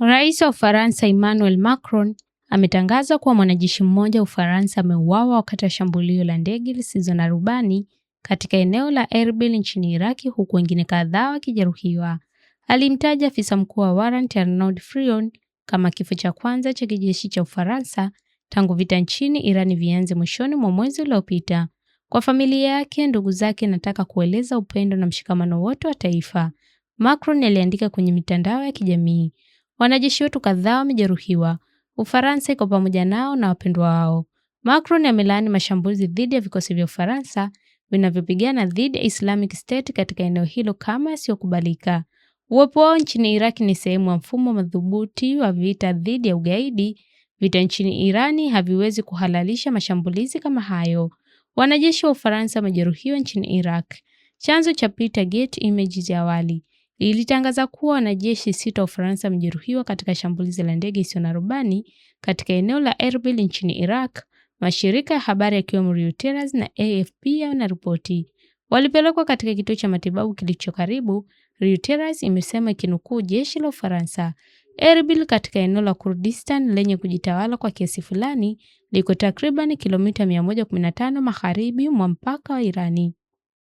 Rais wa Ufaransa Emmanuel Macron ametangaza kuwa mwanajeshi mmoja wa Ufaransa ameuawa wakati wa shambulio la ndege zisizo na rubani katika eneo la Erbil nchini Iraki, huku wengine kadhaa wakijeruhiwa. Alimtaja afisa mkuu wa warrant Arnaud Frion kama kifo cha kwanza cha kijeshi cha Ufaransa tangu vita nchini Irani vianze mwishoni mwa mwezi uliopita. Kwa familia yake, ndugu zake, nataka kueleza upendo na mshikamano wote wa taifa, Macron aliandika kwenye mitandao ya kijamii. Wanajeshi wetu kadhaa wamejeruhiwa. Ufaransa iko pamoja nao na wapendwa wao. Macron amelaani mashambulizi dhidi ya vikosi vya Ufaransa vinavyopigana dhidi ya Islamic State katika eneo hilo kama yasiyokubalika. Uwepo wao nchini Iraq ni sehemu ya mfumo madhubuti wa vita dhidi ya ugaidi. Vita nchini Irani haviwezi kuhalalisha mashambulizi kama hayo. Wanajeshi wa Ufaransa wamejeruhiwa nchini Iraq. Chanzo cha Peter Getty Images ya awali ilitangaza kuwa wanajeshi 6 wa Ufaransa wamejeruhiwa katika shambulizi la ndege isiyo na rubani katika eneo la Erbil nchini Iraq. Mashirika ya habari yakiwemo Reuters na AFP yanaripoti. Walipelekwa katika kituo cha matibabu kilicho karibu, Reuters imesema ikinukuu jeshi la Ufaransa. Erbil katika eneo la Kurdistan lenye kujitawala kwa kiasi fulani liko takriban kilomita 115 magharibi mwa mpaka wa Irani.